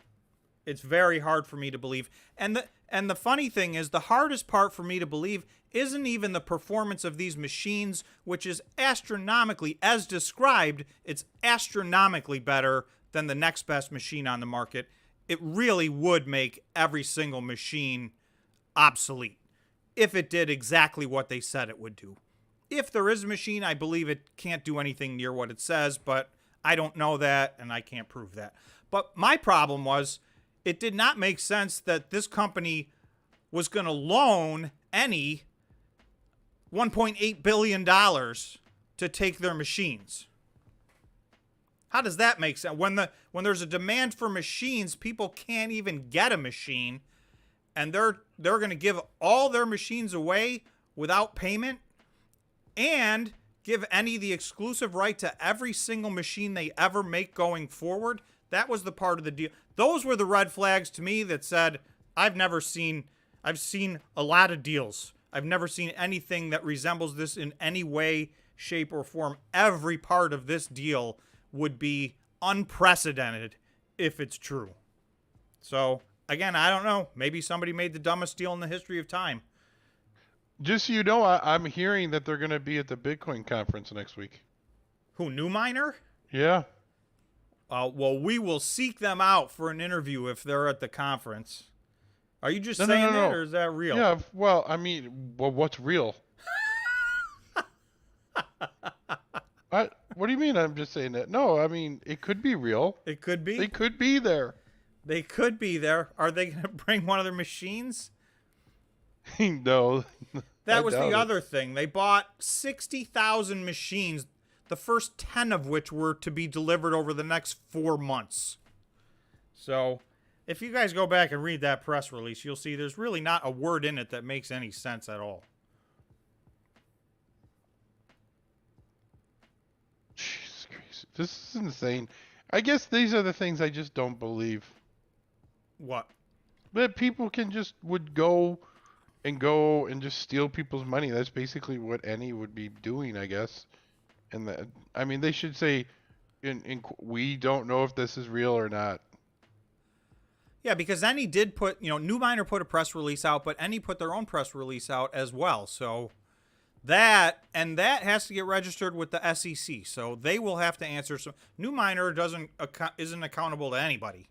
it's very hard for me to believe. And the funny thing is, the hardest part for me to believe isn't even the performance of these machines, which is astronomically, as described, it's astronomically better than the next best machine on the market. It really would make every single machine obsolete if it did exactly what they said it would do. If there is a machine, I believe it can't do anything near what it says, but I don't know that, and I can't prove that. But my problem was, it did not make sense that this company was going to loan any $1.8 billion to take their machines. How does that make sense? When there's a demand for machines, people can't even get a machine, and they're going to give all their machines away without payment and give any the exclusive right to every single machine they ever make going forward. That was the part of the deal. Those were the red flags to me that said, I've seen a lot of deals. I've never seen anything that resembles this in any way, shape, or form. Every part of this deal would be unprecedented if it's true. So, again, I don't know. Maybe somebody made the dumbest deal in the history of time.
Just so you know, I'm hearing that they're going to be at the Bitcoin conference next week.
Who, New Miner?
Yeah.
Well, we will seek them out for an interview if they're at the conference. Are you just saying that, or is that real?
Yeah, well, I mean, what's real? What do you mean I'm just saying that? No, I mean, it could be real.
It could be?
They could be there.
They could be there. Are they going to bring one of their machines?
No.
That was the other thing. They bought 60,000 machines, the first 10 of which were to be delivered over the next 4 months. So, if you guys go back and read that press release, you'll see there's really not a word in it that makes any sense at all.
Jesus Christ. This is insane. I guess these are the things I just don't believe.
What?
That people would go and just steal people's money. That's basically what any would be doing, I guess. And I mean, they should say, we don't know if this is real or not.
Yeah, because Any did put, New Miner put a press release out, but Any put their own press release out as well. So that has to get registered with the SEC. So they will have to answer some. New Miner isn't accountable to anybody.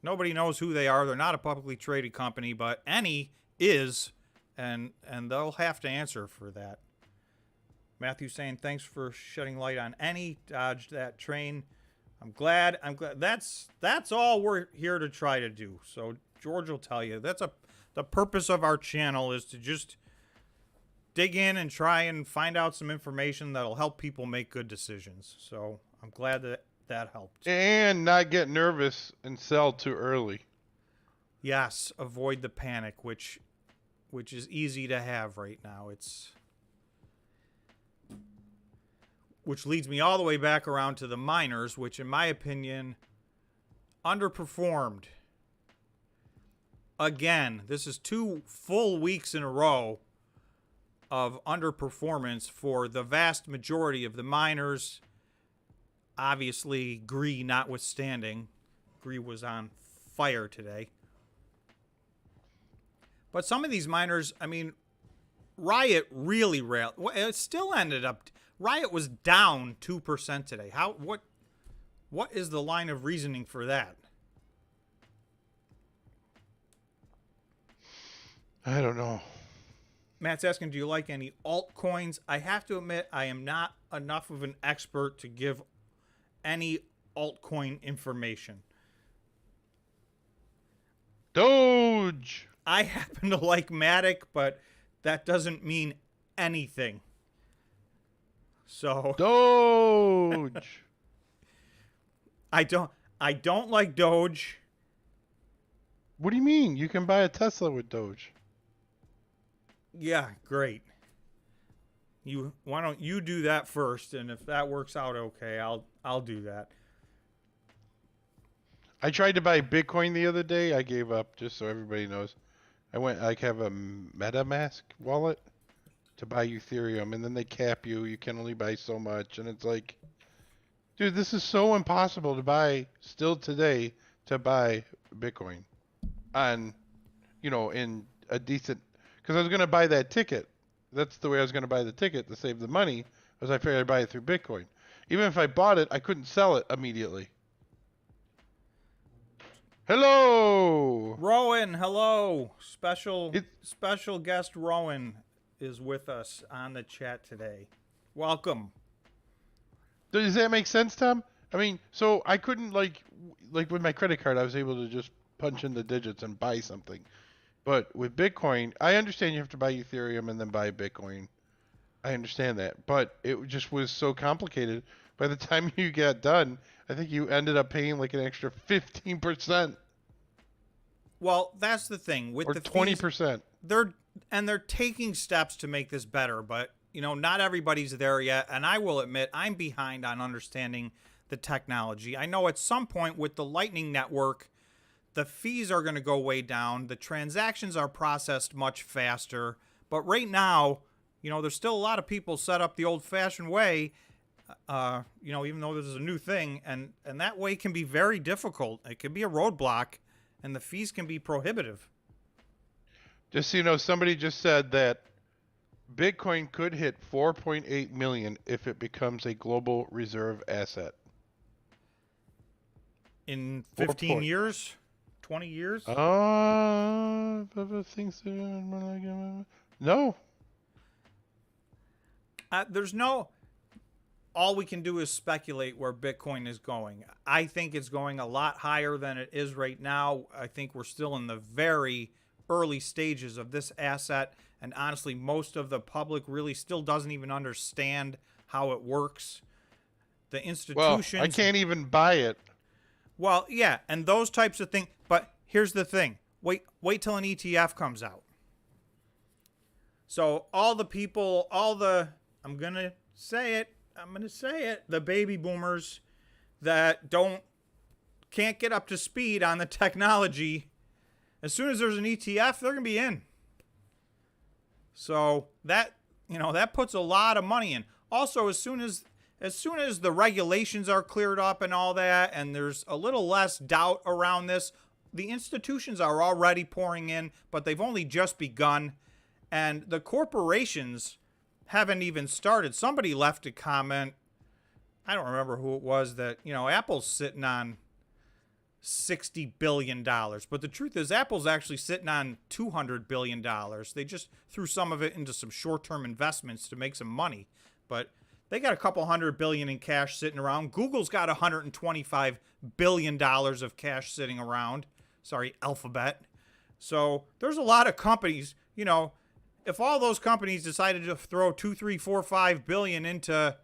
Nobody knows who they are. They're not a publicly traded company, but Any is, and they'll have to answer for that. Matthew saying, thanks for shedding light on Any. Dodged that train. I'm glad. That's all we're here to try to do. So George will tell you the purpose of our channel is to just dig in and try and find out some information that'll help people make good decisions. So I'm glad that helped.
And not get nervous and sell too early.
Yes, avoid the panic, which is easy to have right now. Which leads me all the way back around to the miners, which in my opinion underperformed. Again, this is 2 full weeks in a row of underperformance for the vast majority of the miners. Obviously, Gree notwithstanding. Gree was on fire today. But some of these miners, I mean, Riot really railed. It still ended up. Riot was down 2% today. What is the line of reasoning for that?
I don't know.
Matt's asking, do you like any altcoins? I have to admit, I am not enough of an expert to give any altcoin information.
Doge!
I happen to like Matic, but that doesn't mean anything. So
Doge.
I don't like Doge.
What do you mean? You can buy a Tesla with Doge.
Yeah, great. Why don't you do that first, and if that works out okay, I'll do that.
I tried to buy Bitcoin the other day. I gave up, just so everybody knows. I have a MetaMask wallet to buy Ethereum, and then they cap you. You can only buy so much, and it's like, dude, this is so impossible to buy still today to buy Bitcoin on, in a decent, because I was going to buy that ticket. That's the way I was going to buy the ticket to save the money, was I figured I'd buy it through Bitcoin. Even if I bought it, I couldn't sell it immediately. Hello!
Rowan, hello. Special guest Rowan is with us on the chat today. Welcome.
Does that make sense, Tom? I mean, so I couldn't, like with my credit card, I was able to just punch in the digits and buy something. But with Bitcoin, I understand you have to buy Ethereum and then buy Bitcoin. I understand that. But it just was so complicated. By the time you got done, I think you ended up paying like an extra 15%.
Well, that's the thing. With the
20%.
Fees, they're taking steps to make this better, but not everybody's there yet. And I will admit, I'm behind on understanding the technology. I know at some point with the Lightning Network, the fees are going to go way down. The transactions are processed much faster. But right now, there's still a lot of people set up the old-fashioned way, even though this is a new thing. And that way can be very difficult. It can be a roadblock, and the fees can be prohibitive.
Just so you know, somebody just said that Bitcoin could hit 4.8 million if it becomes a global reserve asset.
In 15 years? 20 years?
Things. No.
There's no... All we can do is speculate where Bitcoin is going. I think it's going a lot higher than it is right now. I think we're still in the very early stages of this asset. And honestly, most of the public really still doesn't even understand how it works. The institutions...
Well, I can't even buy it.
Well, yeah, and those types of things. But here's the thing. Wait till an ETF comes out. So all the people, I'm going to say it, the baby boomers that can't get up to speed on the technology, as soon as there's an ETF, they're going to be in. So that puts a lot of money in. Also, as soon as the regulations are cleared up and all that, and there's a little less doubt around this, the institutions are already pouring in, but they've only just begun. And the corporations haven't even started. Somebody left a comment, I don't remember who it was, that, Apple's sitting on $60 billion. But the truth is, Apple's actually sitting on $200 billion. They just threw some of it into some short-term investments to make some money. But they got a couple $100 billion in cash sitting around. Google's got $125 billion of cash sitting around. Sorry, Alphabet. So there's a lot of companies, if all those companies decided to throw 2, 3, 4, 5 billion into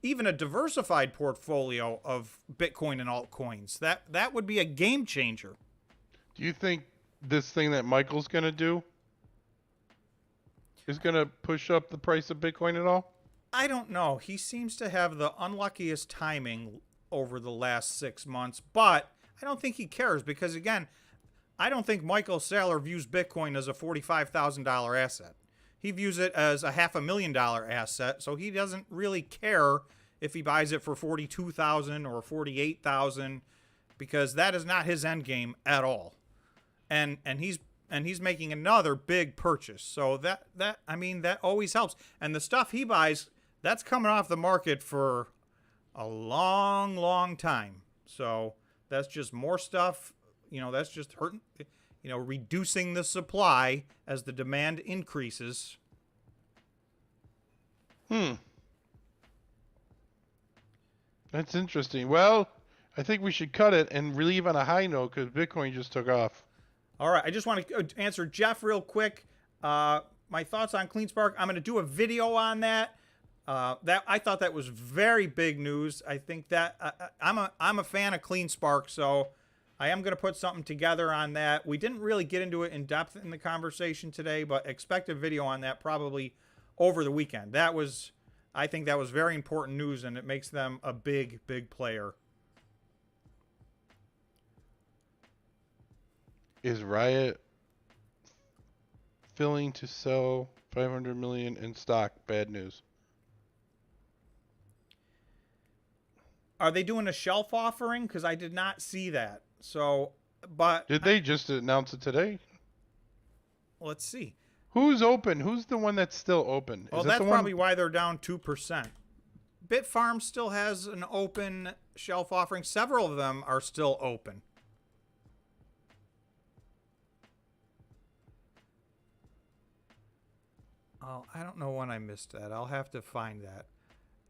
even a diversified portfolio of Bitcoin and altcoins, that would be a game changer.
Do you think this thing that Michael's going to do is going to push up the price of Bitcoin at all?
I don't know. He seems to have the unluckiest timing over the last 6 months, but I don't think he cares because, again, I don't think Michael Saylor views Bitcoin as a $45,000 asset. He views it as a $500,000 asset, so he doesn't really care if he buys it for $42,000 or $48,000 because that is not his end game at all. And he's making another big purchase. So that always helps. And the stuff he buys, that's coming off the market for a long, long time. So that's just more stuff. That's just hurting, reducing the supply as the demand increases.
That's interesting. Well, I think we should cut it and leave on a high note because Bitcoin just took off.
All right. I just want to answer Jeff real quick. My thoughts on CleanSpark. I'm going to do a video on that. I thought that was very big news. I think that I'm a fan of CleanSpark, so I am going to put something together on that. We didn't really get into it in depth in the conversation today, but expect a video on that probably over the weekend. I think that was very important news, and it makes them a big, big player.
Is Riot filling to sell 500 million in stock? Bad news.
Are they doing a shelf offering? Because I did not see that. So, but
did they just announce it today?
Let's see.
Who's open? Who's the one that's still open?
Well, that's probably why they're down 2%. Bitfarm still has an open shelf offering. Several of them are still open. Oh, I don't know when I missed that. I'll have to find that.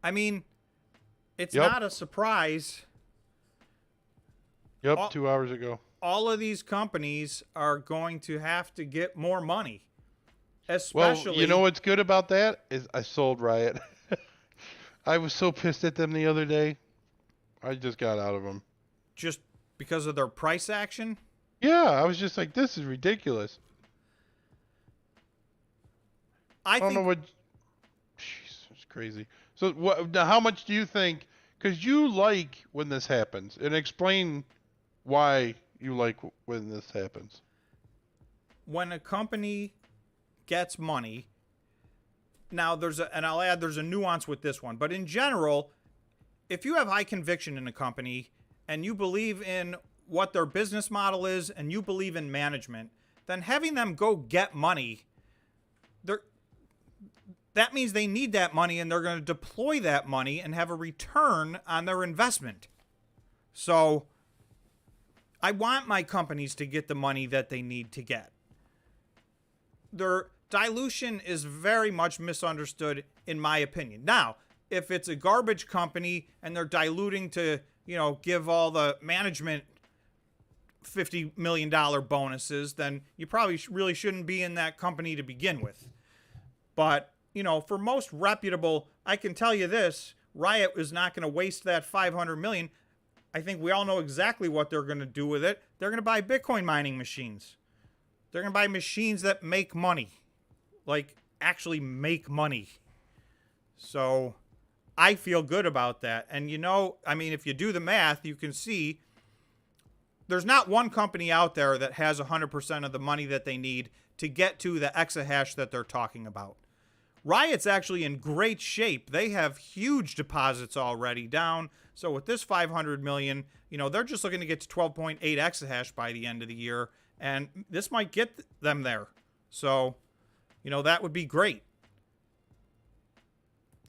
I mean, it's not a surprise.
Yep, 2 hours ago.
All of these companies are going to have to get more money. Especially,
well, you know what's good about that is I sold Riot. I was so pissed at them the other day. I just got out of them.
Just because of their price action?
Yeah, I was just like, this is ridiculous. I don't know what. Jeez, it's crazy. So, now how much do you think because you like when this happens, and explain why you like when this happens.
When a company gets money, now and I'll add there's a nuance with this one, but in general, if you have high conviction in a company and you believe in what their business model is and you believe in management, then having them go get money, that means they need that money and they're going to deploy that money and have a return on their investment. So I want my companies to get the money that they need to get. Their dilution is very much misunderstood, in my opinion. Now, if it's a garbage company and they're diluting to, give all the management $50 million bonuses, then you probably really shouldn't be in that company to begin with. But, for most reputable, I can tell you this, Riot is not going to waste that $500 million. I think we all know exactly what they're going to do with it. They're going to buy Bitcoin mining machines. They're going to buy machines that make money. Like, actually make money. So, I feel good about that. And, if you do the math, you can see there's not one company out there that has 100% of the money that they need to get to the exahash that they're talking about. Riot's actually in great shape. They have huge deposits already down. So with this 500 million, they're just looking to get to 12.8 exahash by the end of the year. And this might get them there. So, that would be great.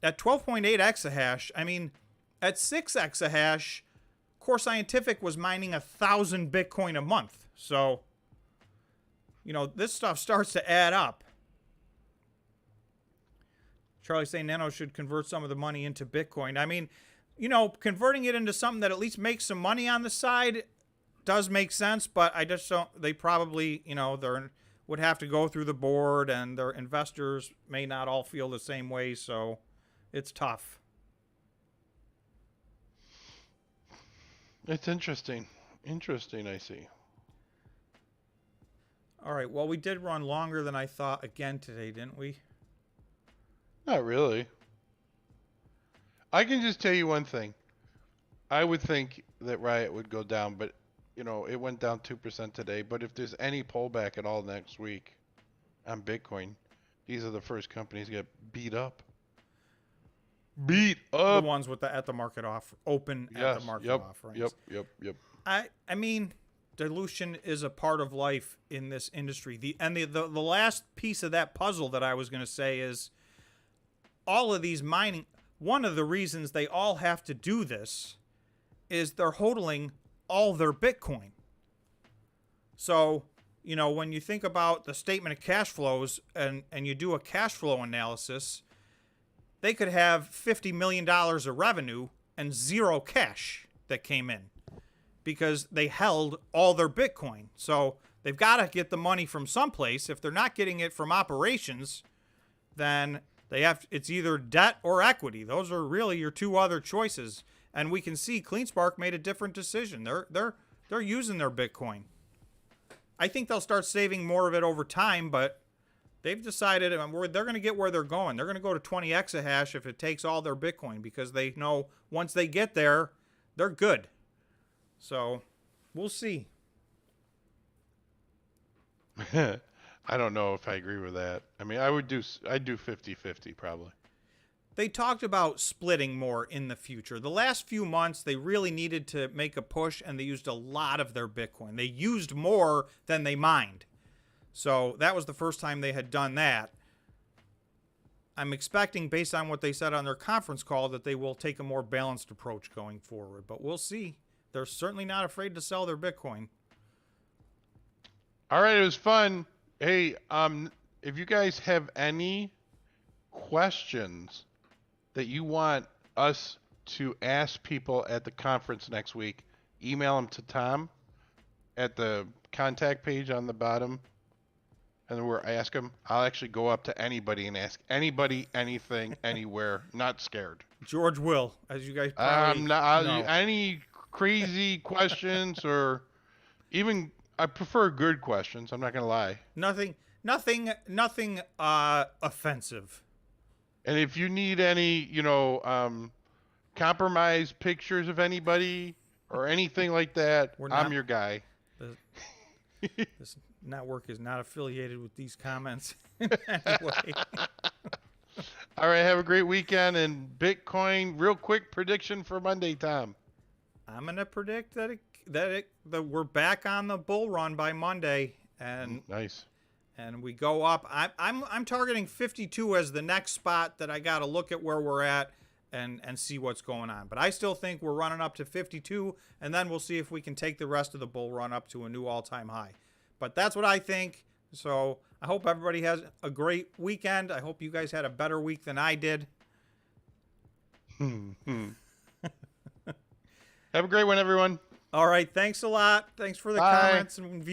At 12.8 exahash, at 6 exahash, Core Scientific was mining 1,000 Bitcoin a month. So, this stuff starts to add up. Charlie's saying Nano should convert some of the money into Bitcoin. Converting it into something that at least makes some money on the side does make sense, but I just don't, they probably, they would have to go through the board and their investors may not all feel the same way, so it's tough.
It's interesting. Interesting, I see.
All right, well, we did run longer than I thought again today, didn't we?
Not really. I can just tell you one thing. I would think that Riot would go down, but, it went down 2% today. But if there's any pullback at all next week on Bitcoin, these are the first companies to get beat up. Beat up.
The ones with the at the market offer, open at the market offerings.
Yep.
I mean, dilution is a part of life in this industry. The last piece of that puzzle that I was going to say is all of these mining, one of the reasons they all have to do this is they're hodling all their Bitcoin. So, when you think about the statement of cash flows and you do a cash flow analysis, they could have $50 million of revenue and zero cash that came in because they held all their Bitcoin. So they've got to get the money from someplace. If they're not getting it from operations, then it's either debt or equity. Those are really your two other choices. And we can see CleanSpark made a different decision. They're using their Bitcoin. I think they'll start saving more of it over time, but they've decided they're going to get where they're going. They're going to go to 20 exahash if it takes all their Bitcoin because they know once they get there, they're good. So we'll see.
I don't know if I agree with that. I'd do 50-50 probably.
They talked about splitting more in the future. The last few months, they really needed to make a push, and they used a lot of their Bitcoin. They used more than they mined. So that was the first time they had done that. I'm expecting, based on what they said on their conference call, that they will take a more balanced approach going forward. But we'll see. They're certainly not afraid to sell their Bitcoin.
All right, it was fun. Hey, if you guys have any questions that you want us to ask people at the conference next week, email them to Tom at the contact page on the bottom. And we'll ask them. I'll actually go up to anybody and ask anybody anything, anywhere. Not scared.
George will, as you guys probably know.
Any crazy questions or even, I prefer good questions. I'm not going to lie.
Nothing offensive.
And if you need any, compromise pictures of anybody or anything like that,
We're
I'm
not.
your guy.
This network is not affiliated with these comments in any way.
All right, have a great weekend. And Bitcoin, real quick prediction for Monday, Tom.
I'm gonna predict that we're back on the bull run by Monday, and
Nice.
we go up. I'm targeting 52 as the next spot that I got to look at where we're at and see what's going on. But I still think we're running up to 52, and then we'll see if we can take the rest of the bull run up to a new all-time high. But that's what I think. So I hope everybody has a great weekend. I hope you guys had a better week than I did.
Have a great one, everyone.
All right. Thanks a lot. Thanks for the
Bye.
comments and views.